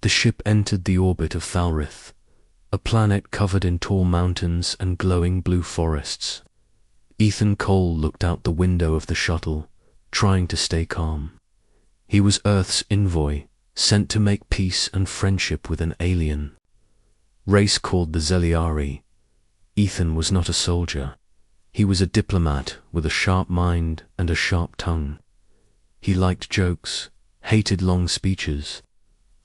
The ship entered the orbit of Thalrith, a planet covered in tall mountains and glowing blue forests. Ethan Cole looked out the window of the shuttle, trying to stay calm. He was Earth's envoy, sent to make peace and friendship with an alien race called the Zeliari. Ethan was not a soldier. He was a diplomat with a sharp mind and a sharp tongue. He liked jokes, hated long speeches,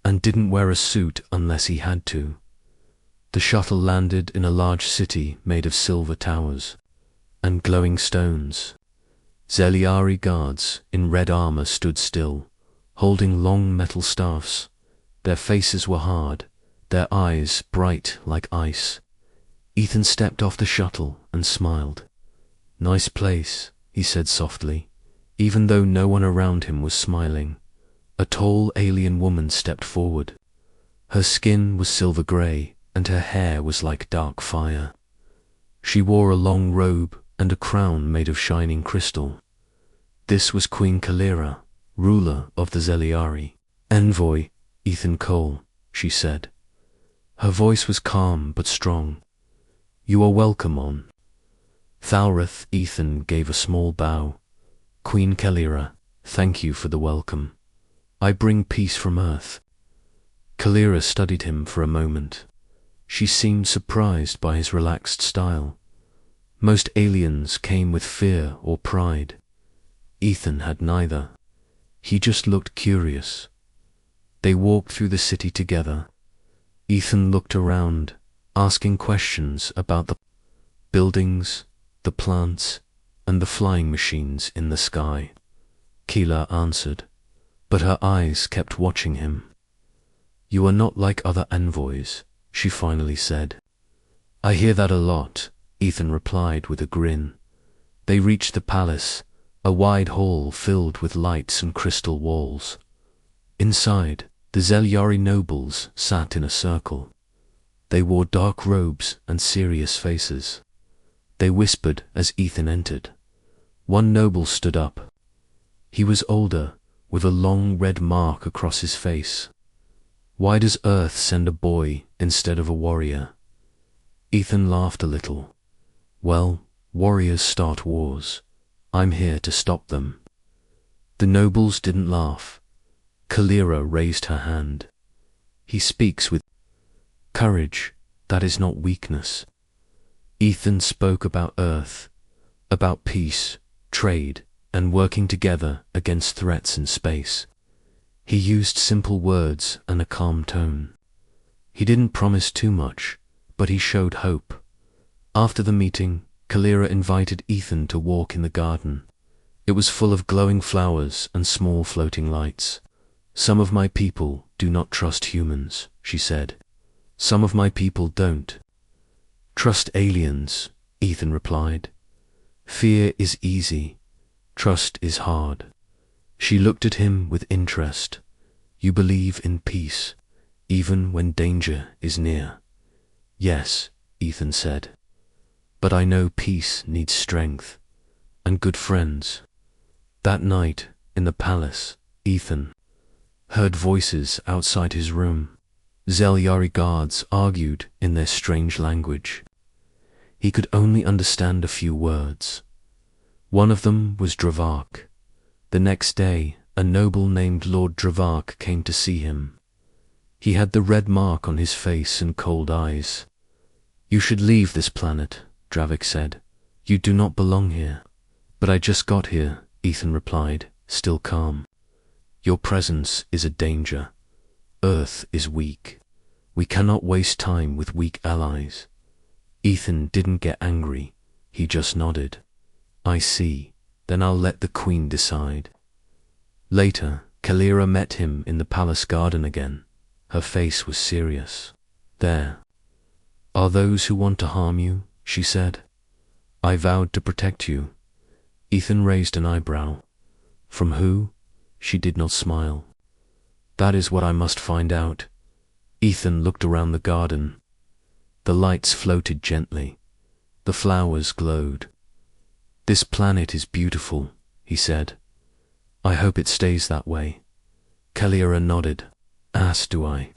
and didn't wear a suit unless he had to. The shuttle landed in a large city made of silver towers and glowing stones. Zeliari guards in red armor stood still, holding long metal staffs. Their faces were hard, their eyes bright like ice. Ethan stepped off the shuttle and smiled. "Nice place," he said softly, even though no one around him was smiling. A tall alien woman stepped forward. Her skin was silver gray, and her hair was like dark fire. She wore a long robe and a crown made of shining crystal. This was Queen Kalira, ruler of the Zeliari. "Envoy Ethan Cole," she said. Her voice was calm but strong. "You are welcome on Thalrith." Ethan gave a small bow. "Queen Kalira, thank you for the welcome. I bring peace from Earth." Kalira studied him for a moment. She seemed surprised by his relaxed style. Most aliens came with fear or pride. Ethan had neither. He just looked curious. They walked through the city together. Ethan looked around, asking questions about the buildings, the plants, and the flying machines in the sky. Keela answered, but her eyes kept watching him. "You are not like other envoys," she finally said. "I hear that a lot," Ethan replied with a grin. They reached the palace, a wide hall filled with lights and crystal walls. Inside, the Zeliari nobles sat in a circle. They wore dark robes and serious faces. They whispered as Ethan entered. One noble stood up. He was older, with a long red mark across his face. "Why does Earth send a boy instead of a warrior?" Ethan laughed a little. "Well, warriors start wars. I'm here to stop them." The nobles didn't laugh. Kalira raised her hand. "He speaks with courage. That is not weakness." Ethan spoke about Earth, about peace, trade, and working together against threats in space. He used simple words and a calm tone. He didn't promise too much, but he showed hope. After the meeting, Kalira invited Ethan to walk in the garden. It was full of glowing flowers and small floating lights. "Some of my people do not trust humans," she said. "Some of my people don't." "Trust aliens," Ethan replied. "Fear is easy. Trust is hard." She looked at him with interest. "You believe in peace, even when danger is near." "Yes," Ethan said. "But I know peace needs strength and good friends." That night, in the palace, Ethan heard voices outside his room. Zeliari guards argued in their strange language. He could only understand a few words. One of them was Dravark. The next day, a noble named Lord Dravark came to see him. He had the red mark on his face and cold eyes. "You should leave this planet," Dravik said. "You do not belong here." "But I just got here," Ethan replied, still calm. "Your presence is a danger. Earth is weak. We cannot waste time with weak allies." Ethan didn't get angry. He just nodded. "I see. Then I'll let the Queen decide." Later, Kalira met him in the palace garden again. Her face was serious. "There are those who want to harm you," she said. "I vowed to protect you." Ethan raised an eyebrow. "From who?" She did not smile. "That is what I must find out." Ethan looked around the garden. The lights floated gently. The flowers glowed. "This planet is beautiful," he said. "I hope it stays that way." Kalira nodded. "As do I."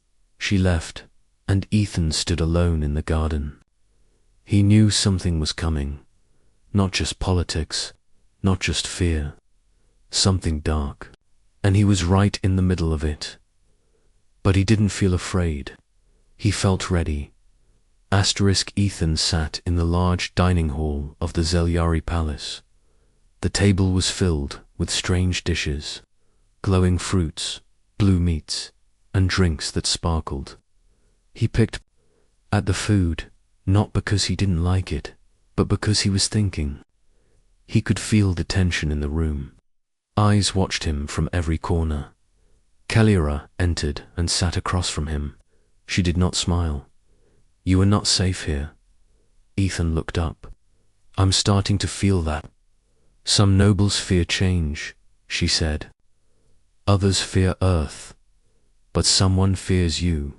She left, and Ethan stood alone in the garden. He knew something was coming. Not just politics, not just fear. Something dark. And he was right in the middle of it. But he didn't feel afraid. He felt ready. Ethan sat in the large dining hall of the Zelyari Palace. The table was filled with strange dishes, glowing fruits, blue meats, and drinks that sparkled. He picked at the food, not because he didn't like it, but because he was thinking. He could feel the tension in the room. Eyes watched him from every corner. Kalira entered and sat across from him. She did not smile. "You are not safe here." Ethan looked up. "I'm starting to feel that. Some nobles fear change," she said. "Others fear Earth. But someone fears you."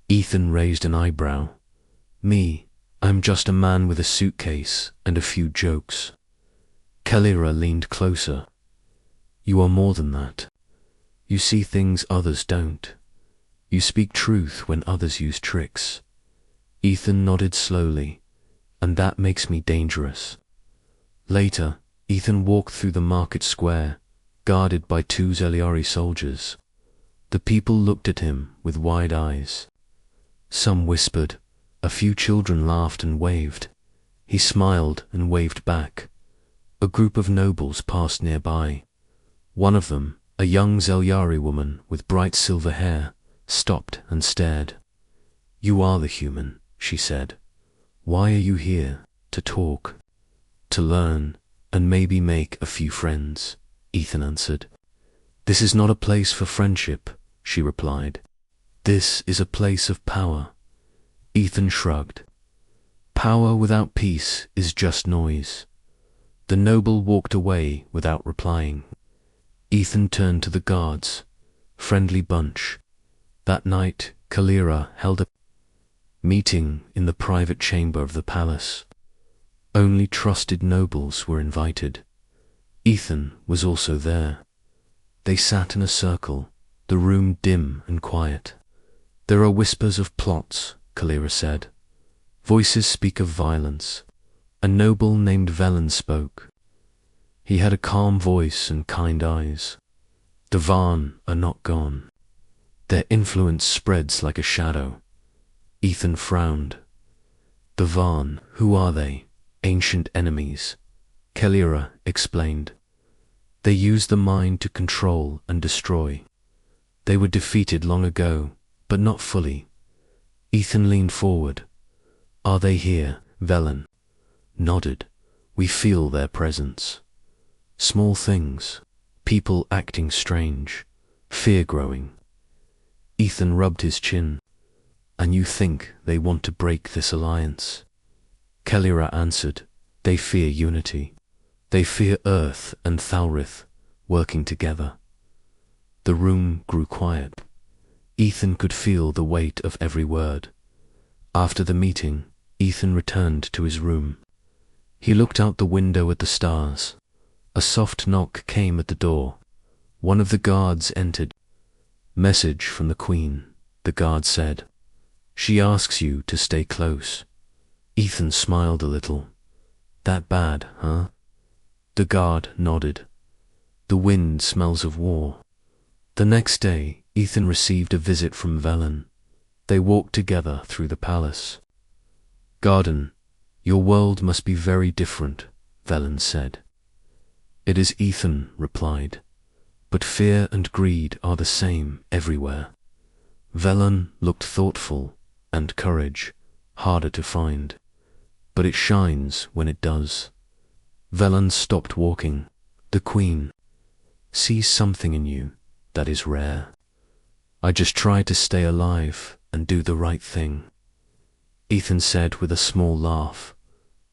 Ethan raised an eyebrow. "Me, I'm just a man with a suitcase and a few jokes." Kalira leaned closer. "You are more than that. You see things others don't. You speak truth when others use tricks." Ethan nodded slowly. "And that makes me dangerous." Later, Ethan walked through the market square, guarded by 2 Zelyari soldiers. The people looked at him with wide eyes. Some whispered, a few children laughed and waved. He smiled and waved back. A group of nobles passed nearby. One of them, a young Zelyari woman with bright silver hair, stopped and stared. "You are the human," she said. "Why are you here? To talk, to learn, and maybe make a few friends," Ethan answered. "This is not a place for friendship," she replied. "This is a place of power." Ethan shrugged. "Power without peace is just noise." The noble walked away without replying. Ethan turned to the guards. Friendly bunch. That night, Kalira held a meeting in the private chamber of the palace. Only trusted nobles were invited. Ethan was also there. They sat in a circle, the room dim and quiet. "There are whispers of plots," Kalira said. "Voices speak of violence." A noble named Velen spoke. He had a calm voice and kind eyes. "The Varn are not gone. Their influence spreads like a shadow." Ethan frowned. "The Varn, who are they?" "Ancient enemies," Kalira explained. "They use the mind to control and destroy. They were defeated long ago, but not fully." Ethan leaned forward. "Are they here?" Velen nodded. "We feel their presence. Small things, people acting strange, fear growing." Ethan rubbed his chin. "And you think they want to break this alliance?" Kalira answered. "They fear unity. They fear Earth and Thalrith working together." The room grew quiet. Ethan could feel the weight of every word. After the meeting, Ethan returned to his room. He looked out the window at the stars. A soft knock came at the door. One of the guards entered. "Message from the Queen," the guard said. "She asks you to stay close." Ethan smiled a little. "That bad, huh?" The guard nodded. "The wind smells of war." The next day, Ethan received a visit from Velen. They walked together through the palace. "Garden, your world must be very different," Velen said. "It is," Ethan replied. "But fear and greed are the same everywhere." Velen looked thoughtful, and courage, harder to find. But it shines when it does. Velen stopped walking. "The Queen sees something in you that is rare. I just try to stay alive and do the right thing," Ethan said with a small laugh.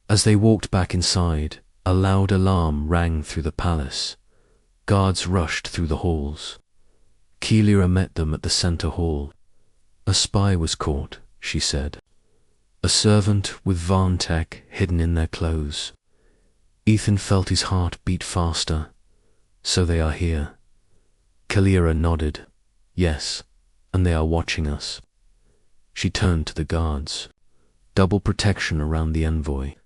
As they walked back inside, a loud alarm rang through the palace. Guards rushed through the halls. Kalira met them at the center hall. "A spy was caught," she said. "A servant with Varn tech hidden in their clothes." Ethan felt his heart beat faster. "So they are here." Kalira nodded. "Yes, and they are watching us." She turned to the guards. Double protection around the envoy.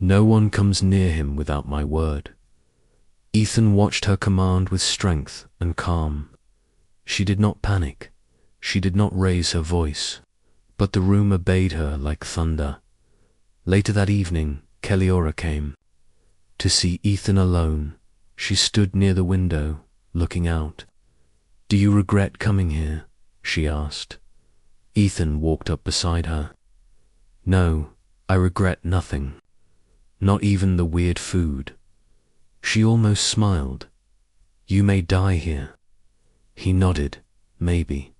No one comes near him without my word. Ethan watched her command with strength and calm. She did not panic. She did not raise her voice. But the room obeyed her like thunder. Later that evening, Keliora came. To see Ethan alone, she stood near the window, looking out. "Do you regret coming here?" she asked. Ethan walked up beside her. "No, I regret nothing. Not even the weird food." She almost smiled. "You may die here." He nodded. "Maybe.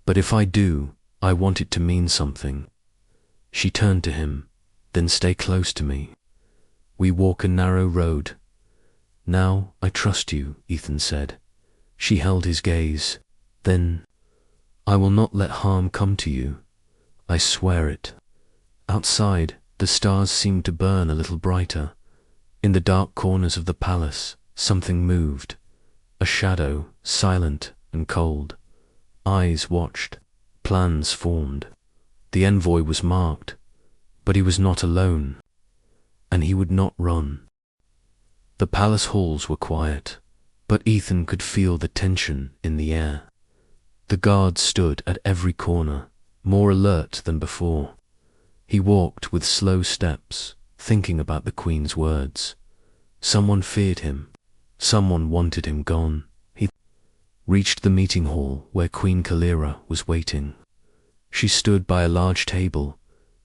But if I do, I want it to mean something." She turned to him. "Then stay close to me. We walk a narrow road." "Now I trust you," Ethan said. She held his gaze. "Then I will not let harm come to you. I swear it." Outside, the stars seemed to burn a little brighter. In the dark corners of the palace, something moved. A shadow, silent and cold. Eyes watched. Plans formed. The envoy was marked, but he was not alone, and he would not run. The palace halls were quiet, but Ethan could feel the tension in the air. The guards stood at every corner, more alert than before. He walked with slow steps, thinking about the Queen's words. Someone feared him. Someone wanted him gone. He reached the meeting hall where Queen Keliora was waiting. She stood by a large table,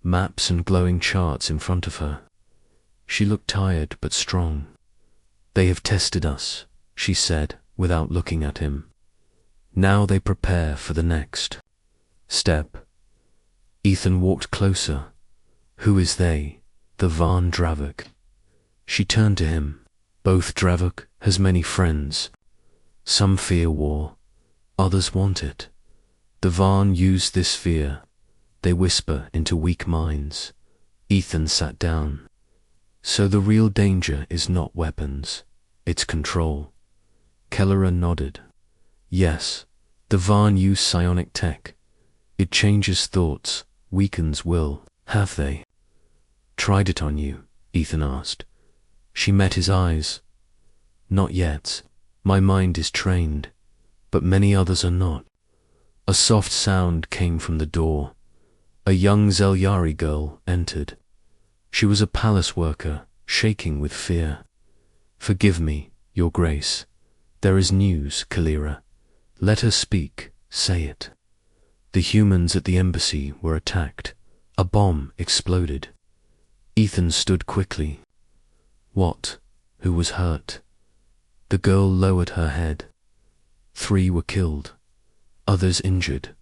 maps and glowing charts in front of her. She looked tired but strong. "They have tested us," she said without looking at him. "Now they prepare for the next step." Ethan walked closer. "Who is they?" "The Van Dravok." She turned to him. "Both Dravok has many friends. Some fear war, others want it. The Van use this fear. They whisper into weak minds." Ethan sat down. "So the real danger is not weapons, it's control." Keliora nodded. "Yes, the Van use psionic tech. It changes thoughts, weakens will." "Have they tried it on you?" Ethan asked. She met his eyes. "Not yet. My mind is trained, but many others are not." A soft sound came from the door. A young Zelyari girl entered. She was a palace worker, shaking with fear. "Forgive me, Your Grace. There is news, Keliora. Let her speak. Say it." The humans at the embassy were attacked. A bomb exploded. Ethan stood quickly. "What? Who was hurt?" The girl lowered her head. 3 were killed. Others injured.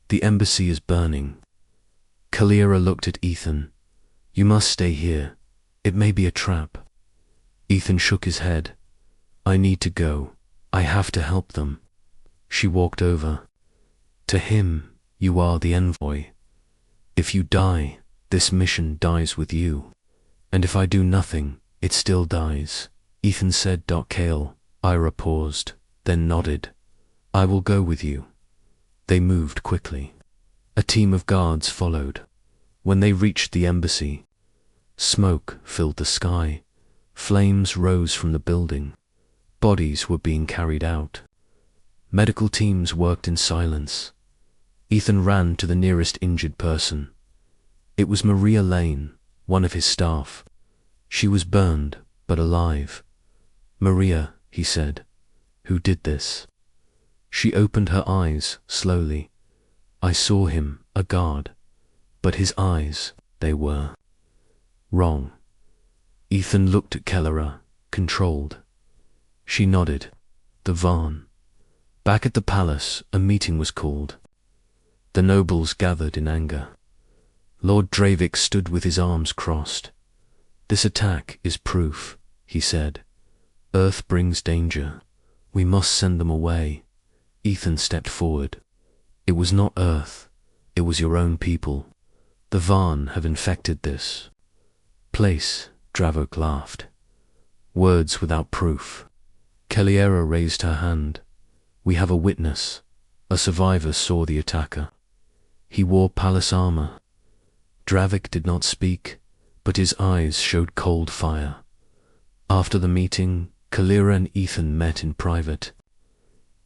The embassy is burning. Keliora looked at Ethan. "You must stay here. It may be a trap." Ethan shook his head. "I need to go. I have to help them." She walked over. "To him, you are the envoy. If you die, this mission dies with you. And if I do nothing, it still dies." Ethan said, "Kale." Ira paused, then nodded. "I will go with you." They moved quickly. A team of guards followed. When they reached the embassy, smoke filled the sky. Flames rose from the building. Bodies were being carried out. Medical teams worked in silence. Ethan ran to the nearest injured person. It was Maria Lane, one of his staff. She was burned, but alive. "Maria," he said, "who did this?" She opened her eyes slowly. "I saw him, a guard, but his eyes, they were wrong." Ethan looked at Keliora, controlled. She nodded. "The Van." Back at the palace, a meeting was called. The nobles gathered in anger. Lord Dravik stood with his arms crossed. "This attack is proof," he said. "Earth brings danger. We must send them away." Ethan stepped forward. "It was not Earth. It was your own people. The Van have infected this place." Dravok laughed. "Words without proof." Keliora raised her hand. "We have a witness. A survivor saw the attacker. He wore palace armor. Dravik did not speak, but his eyes showed cold fire. After the meeting, Kalira and Ethan met in private.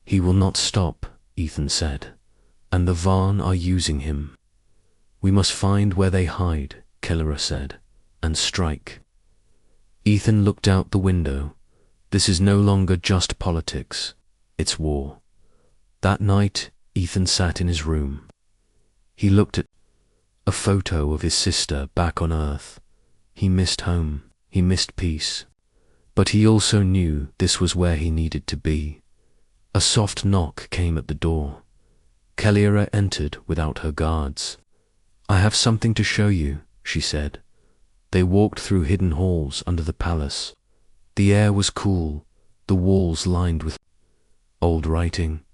"He will not stop," Ethan said, "and the Varn are using him." "We must find where they hide," Kalira said, "and strike." Ethan looked out the window. This is no longer just politics, it's war. That night, Ethan sat in his room. He looked at a photo of his sister back on Earth. He missed home, he missed peace. But he also knew this was where he needed to be. A soft knock came at the door. Kalira entered without her guards. "I have something to show you," she said. They walked through hidden halls under the palace. The air was cool, the walls lined with old writing.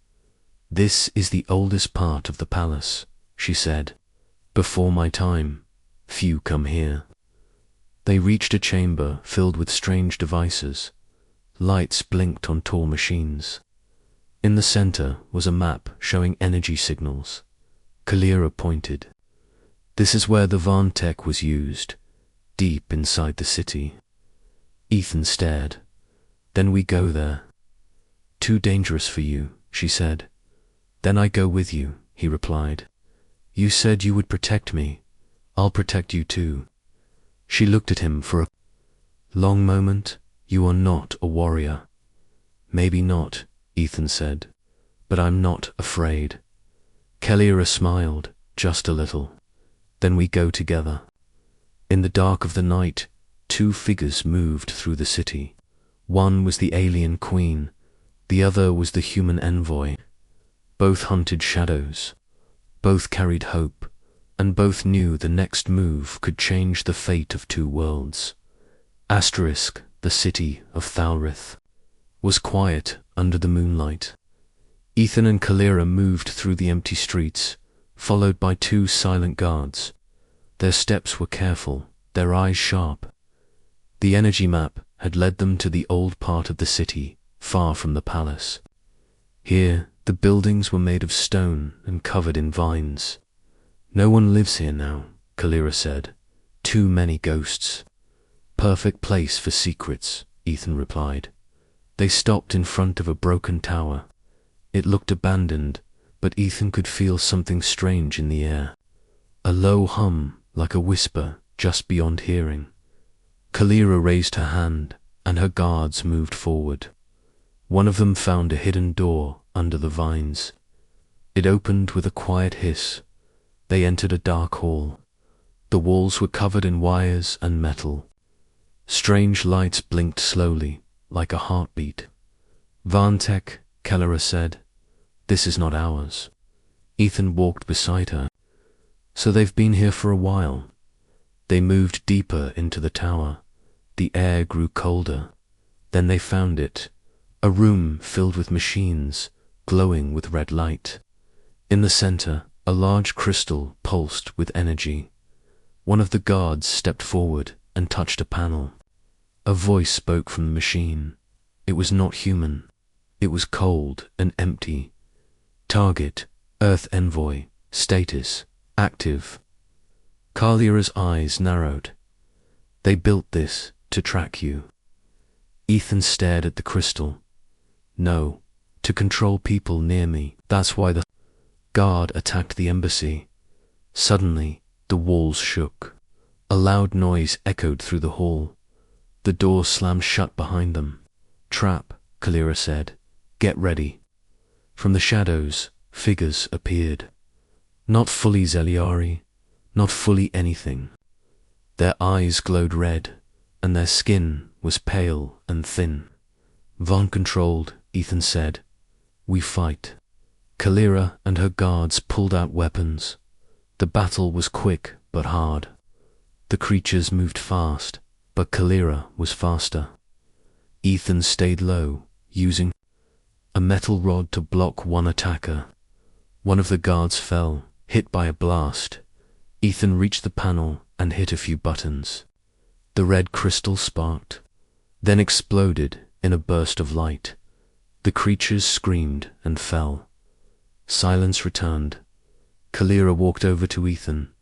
"This is the oldest part of the palace," she said. "Before my time, few come here." They reached a chamber filled with strange devices. Lights blinked on tall machines. In the center was a map showing energy signals. Kalira pointed. "This is where the Varn tech was used, deep inside the city." Ethan stared. "Then we go there." "Too dangerous for you," she said. "Then I go with you," he replied. "You said you would protect me. I'll protect you too." She looked at him for a long moment. "You are not a warrior." "Maybe not," Ethan said, "but I'm not afraid." Kalira smiled, just a little. "Then we go together." In the dark of the night, two figures moved through the city. One was the alien queen, the other was the human envoy. Both hunted shadows, both carried hope, and both knew the next move could change the fate of two worlds. Asterisk, the city of Thalrith, was quiet under the moonlight. Ethan and Kalira moved through the empty streets, followed by two silent guards. Their steps were careful, their eyes sharp. The energy map had led them to the old part of the city, far from the palace. Here, the buildings were made of stone and covered in vines. "No one lives here now," Kalira said. "Too many ghosts." "Perfect place for secrets," Ethan replied. They stopped in front of a broken tower. It looked abandoned, but Ethan could feel something strange in the air. A low hum, like a whisper, just beyond hearing. Kalira raised her hand, and her guards moved forward. One of them found a hidden door under the vines. It opened with a quiet hiss. They entered a dark hall. The walls were covered in wires and metal. Strange lights blinked slowly, like a heartbeat. "Varntech," Kalira said. "This is not ours." Ethan walked beside her. "So they've been here for a while." They moved deeper into the tower. The air grew colder. Then they found it, a room filled with machines, glowing with red light. In the center, a large crystal pulsed with energy. One of the guards stepped forward and touched a panel. A voice spoke from the machine. It was not human. It was cold and empty. "Target, Earth Envoy, status, active." Kalira's eyes narrowed. "They built this to track you." Ethan stared at the crystal. "No, to control people near me. That's why the guard attacked the embassy." Suddenly, the walls shook. A loud noise echoed through the hall. The door slammed shut behind them. "Trap," Kalira said. "Get ready." From the shadows, figures appeared. Not fully Zeliari, not fully anything. Their eyes glowed red, and their skin was pale and thin. "Von controlled," Ethan said. "We fight." Kalira and her guards pulled out weapons. The battle was quick but hard. The creatures moved fast, but Kalira was faster. Ethan stayed low, using a metal rod to block one attacker. One of the guards fell, hit by a blast. Ethan reached the panel and hit a few buttons. The red crystal sparked, then exploded in a burst of light. The creatures screamed and fell. Silence returned. Kalira walked over to Ethan.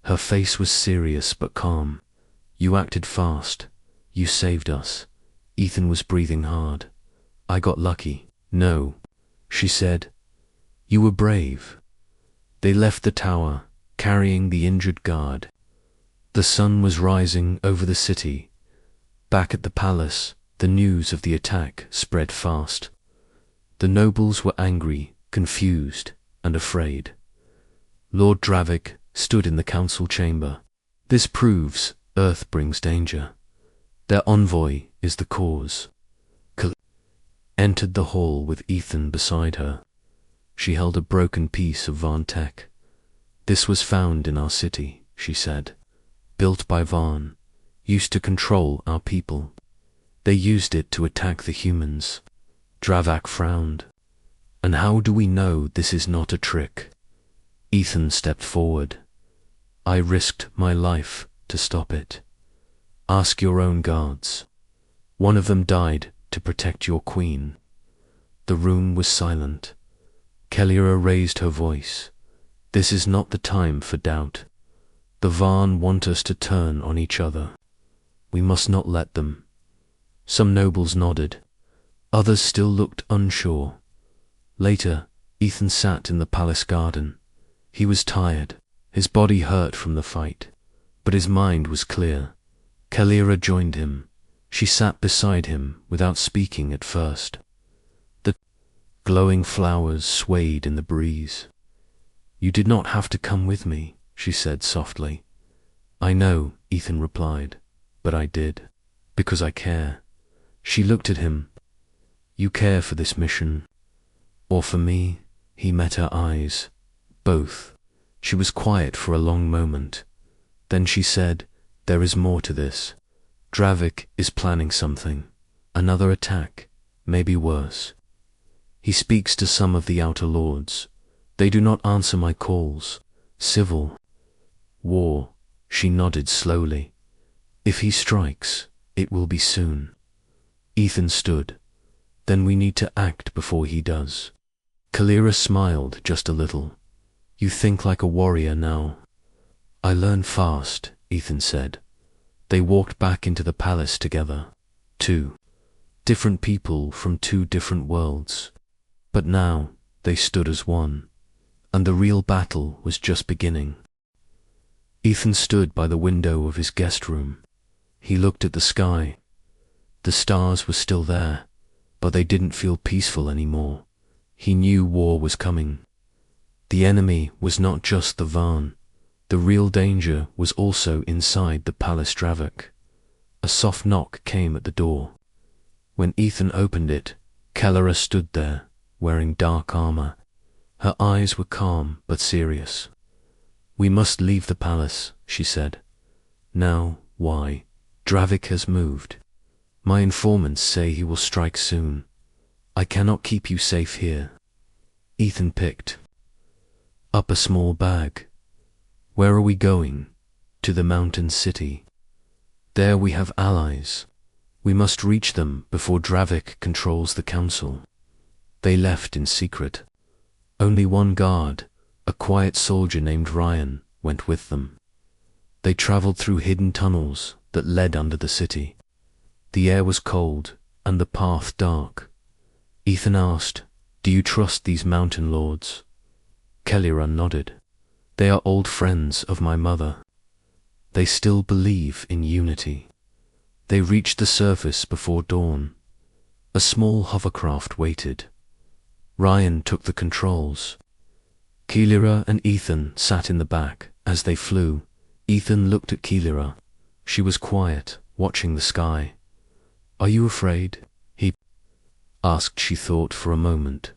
Her face was serious but calm. You acted fast. You saved us. Ethan was breathing hard. I got lucky. No, she said. You were brave. They left the tower, carrying the injured guard. The sun was rising over the city. Back at the palace, the news of the attack spread fast. The nobles were angry, confused, and afraid. Lord Dravik stood in the council chamber. This proves Earth brings danger. Their envoy is the cause. Kalira entered the hall with Ethan beside her. She held a broken piece of Varn tech. This was found in our city, she said. Built by Varn, used to control our people. They used it to attack the humans. Dravak frowned. And how do we know this is not a trick? Ethan stepped forward. I risked my life to stop it. Ask your own guards. One of them died to protect your queen. The room was silent. Kalira raised her voice. This is not the time for doubt. The Varn want us to turn on each other. We must not let them. Some nobles nodded. Others still looked unsure. Later, Ethan sat in the palace garden. He was tired. His body hurt from the fight, but his mind was clear. Kalira joined him. She sat beside him without speaking at first. The glowing flowers swayed in the breeze. You did not have to come with me, she said softly. I know, Ethan replied, but I did, because I care. She looked at him. You care for this mission, or for me? He met her eyes. Both. She was quiet for a long moment. Then she said, there is more to this. Dravik is planning something. Another attack, maybe worse. He speaks to some of the outer lords. They do not answer my calls. Civil war. She nodded slowly. If he strikes, it will be soon. Ethan stood. Then we need to act before he does. Kalira smiled just a little. You think like a warrior now. I learn fast, Ethan said. They walked back into the palace together. Two different people from two different worlds. But now they stood as one, and the real battle was just beginning. Ethan stood by the window of his guest room. He looked at the sky. The stars were still there, but they didn't feel peaceful anymore. He knew war was coming. The enemy was not just the Varn. The real danger was also inside the palace Dravik. A soft knock came at the door. When Ethan opened it, Kalira stood there, wearing dark armor. Her eyes were calm but serious. We must leave the palace, she said. Now, why? Dravik has moved. My informants say he will strike soon. I cannot keep you safe here. Ethan picked up a small bag. Where are we going? To the mountain city. There we have allies. We must reach them before Dravik controls the council. They left in secret. Only one guard, a quiet soldier named Ryan, went with them. They traveled through hidden tunnels that led under the city. The air was cold and the path dark. Ethan asked, do you trust these mountain lords? Kalira nodded. They are old friends of my mother. They still believe in unity. They reached the surface before dawn. A small hovercraft waited. Ryan took the controls. Kalira and Ethan sat in the back as they flew. Ethan looked at Kalira. She was quiet, watching the sky. Are you afraid? He asked. She thought for a moment.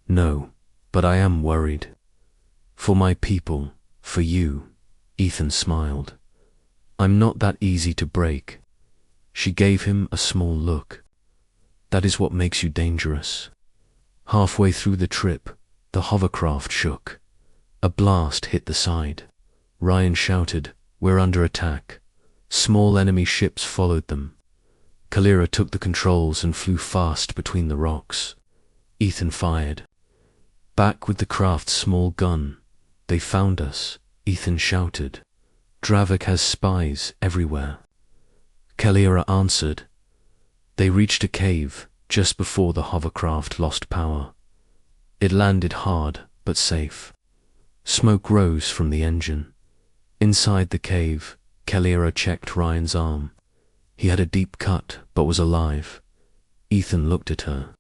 No, but I am worried. For my people, for you. Ethan smiled. I'm not that easy to break. She gave him a small look. That is what makes you dangerous. Halfway through the trip, the hovercraft shook. A blast hit the side. Ryan shouted, we're under attack. Small enemy ships followed them. Kalira took the controls and flew fast between the rocks. Ethan fired. Back with the craft's small gun. They found us, Ethan shouted. Dravik has spies everywhere. Kelliera answered. They reached a cave just before the hovercraft lost power. It landed hard but safe. Smoke rose from the engine. Inside the cave, Kelliera checked Ryan's arm. He had a deep cut but was alive. Ethan looked at her.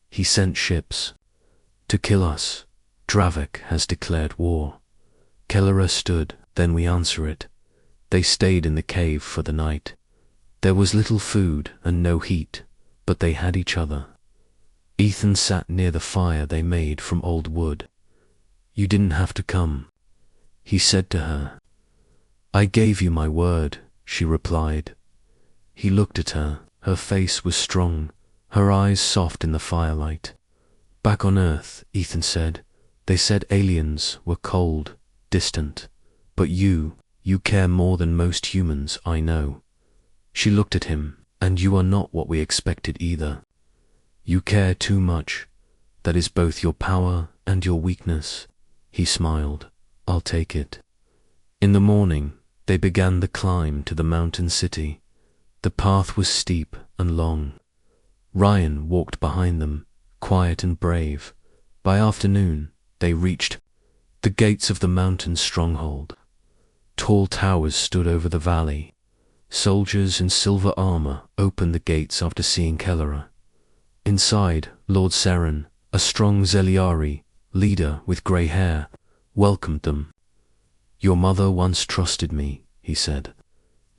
He sent ships. To kill us. Dravik has declared war. Kelliera stood, then we answer it. They stayed in the cave for the night. There was little food and no heat, but they had each other. Ethan sat near the fire they made from old wood. You didn't have to come, he said to her. I gave you my word, she replied. He looked at her. Her face was strong, her eyes soft in the firelight. Back on Earth, Ethan said, they said aliens were cold, distant. But you care more than most humans I know. She looked at him, and you are not what we expected either. You care too much. That is both your power and your weakness. He smiled. I'll take it. In the morning, they began the climb to the mountain city. The path was steep and long. Ryan walked behind them, quiet and brave. By afternoon, they reached the gates of the mountain stronghold. Tall towers stood over the valley. Soldiers in silver armor opened the gates after seeing Kelliera. Inside, Lord Seren, a strong Zeliari leader with grey hair, welcomed them. Your mother once trusted me, he said.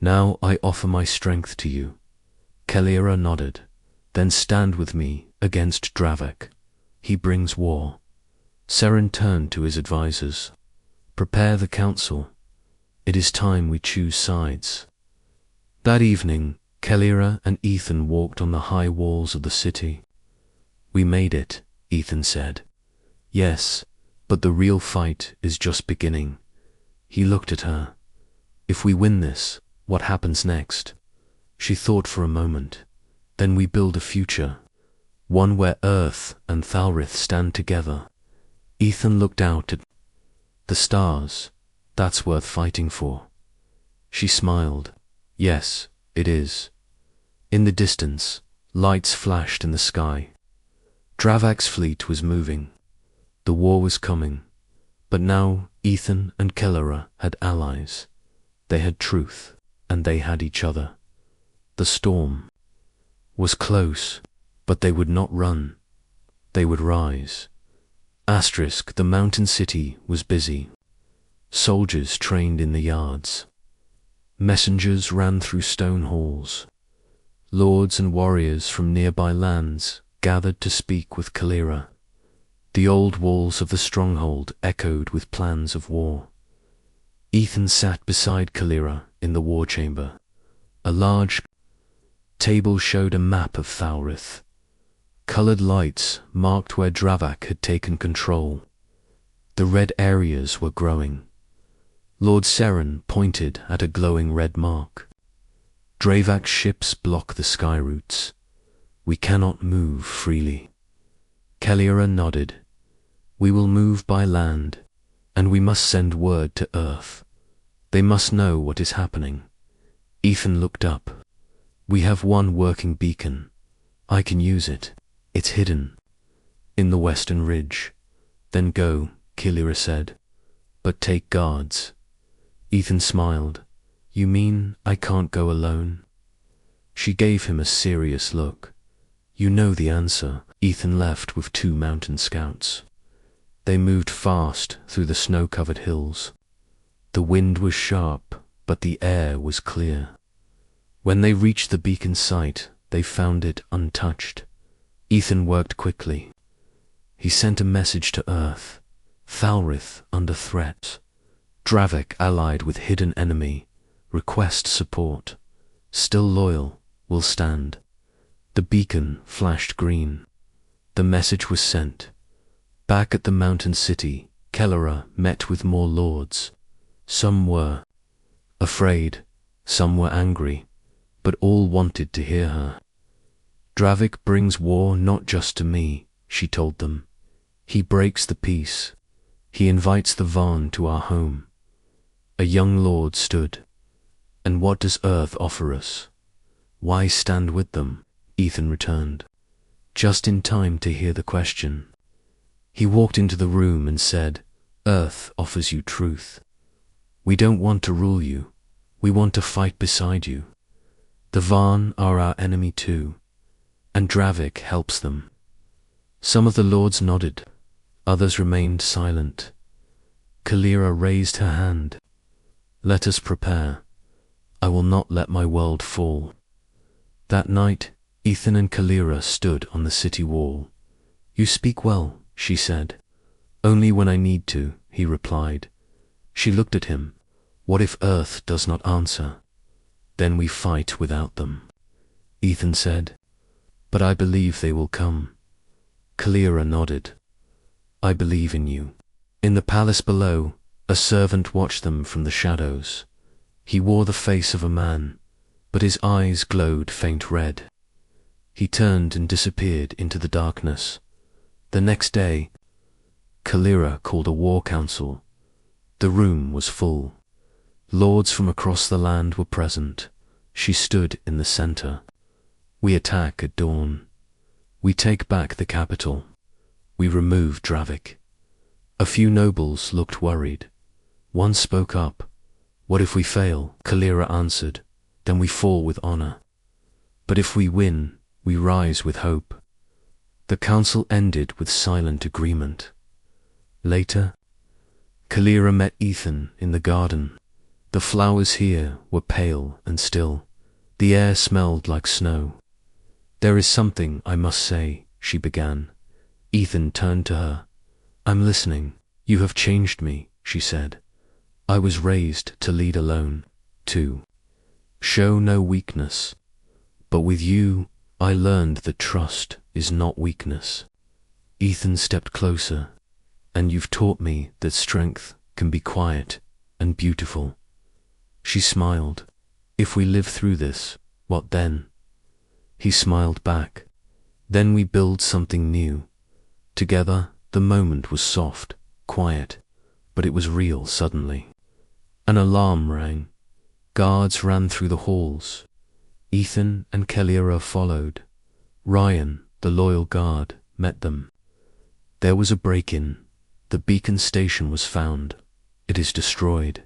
Now I offer my strength to you. Kelliera nodded. Then stand with me against Dravik. He brings war. Seren turned to his advisors. Prepare the council. It is time we choose sides. That evening, Kelliera and Ethan walked on the high walls of the city. We made it, Ethan said. Yes, but the real fight is just beginning. He looked at her. If we win this, what happens next? She thought for a moment. Then we build a future, one where Earth and Thalrith stand together. Ethan looked out at the stars. That's worth fighting for. She smiled. Yes, it is. In the distance, lights flashed in the sky. Dravik's fleet was moving. The war was coming. But now Ethan and Kelliera had allies. They had truth, and they had each other. The storm was close, but they would not run. They would rise. The mountain city was busy. Soldiers trained in the yards. Messengers ran through stone halls. Lords and warriors from nearby lands gathered to speak with Kelliera. The old walls of the stronghold echoed with plans of war. Ethan sat beside Kelliera in the war chamber. A large table showed a map of Thalrith. Colored lights marked where Dravik had taken control. The red areas were growing. Lord Seren pointed at a glowing red mark. Dravak's ships block the sky routes. We cannot move freely. Kelliera nodded. We will move by land, and we must send word to Earth. They must know what is happening. Ethan looked up. We have one working beacon. I can use it. It's hidden in the western ridge. Then go, Kelliera said. But take guards. Ethan smiled. You mean I can't go alone? She gave him a serious look. You know the answer. Ethan left with 2 mountain scouts. They moved fast through the snow-covered hills. The wind was sharp, but the air was clear. When they reached the beacon site, they found it untouched. Ethan worked quickly. He sent a message to Earth. Thalrith under threat. Dravik allied with hidden enemy. Request support. Still loyal. Will stand. The beacon flashed green. The message was sent. Back at the mountain city, Kelliera met with more lords. Some were afraid, some were angry, but all wanted to hear her. Dravik brings war not just to me, she told them. He breaks the peace. He invites the Varn to our home. A young lord stood. And what does Earth offer us? Why stand with them? Ethan returned, just in time to hear the question. He walked into the room and said, Earth offers you truth. We don't want to rule you. We want to fight beside you. The Varn are our enemy too, and Dravik helps them. Some of the lords nodded. Others remained silent. Kalira raised her hand. Let us prepare. I will not let my world fall. That night, Ethan and Kalira stood on the city wall. You speak well, she said. Only when I need to, he replied. She looked at him. What if Earth does not answer? Then we fight without them. Ethan said, but I believe they will come. Kalira nodded. I believe in you. In the palace below, a servant watched them from the shadows. He wore the face of a man, but his eyes glowed faint red. He turned and disappeared into the darkness. The next day, Kalira called a war council. The room was full. Lords from across the land were present. She stood in the center. We attack at dawn. We take back the capital. We remove Dravik. A few nobles looked worried. One spoke up. What if we fail? Kalira answered. Then we fall with honor. But if we win, we rise with hope. The council ended with silent agreement. Later, Kalira met Ethan in the garden. The flowers here were pale and still. The air smelled like snow. There is something I must say, she began. Ethan turned to her. I'm listening. You have changed me, she said. I was raised to lead alone, to show no weakness. But with you, I learned that trust is not weakness. Ethan stepped closer. And you've taught me that strength can be quiet and beautiful. She smiled. If we live through this, what then? He smiled back. Then we build something new. Together, the moment was soft, quiet, but it was real suddenly. An alarm rang. Guards ran through the halls. Ethan and Kalira followed. Ryan, the loyal guard, met them. There was a break-in. The beacon station was found. It is destroyed.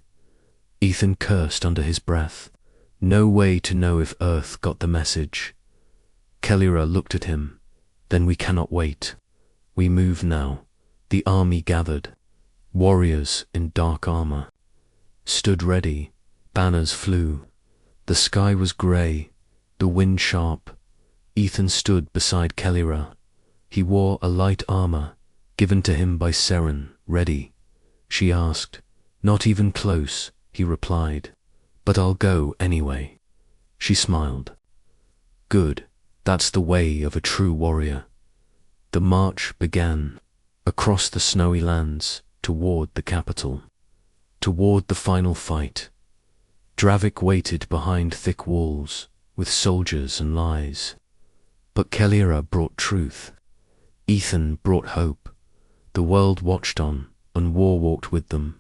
Ethan cursed under his breath. No way to know if Earth got the message. Kalira looked at him. Then we cannot wait. We move now. The army gathered. Warriors in dark armor stood ready. Banners flew. The sky was grey, the wind sharp. Ethan stood beside Kalira. He wore a light armor, given to him by Seren, ready. She asked. Not even close, he replied. But I'll go anyway. She smiled. Good, that's the way of a true warrior. The march began, across the snowy lands, toward the capital, toward the final fight. Dravik waited behind thick walls, with soldiers and lies. But Kalira brought truth. Ethan brought hope. The world watched on, and war walked with them.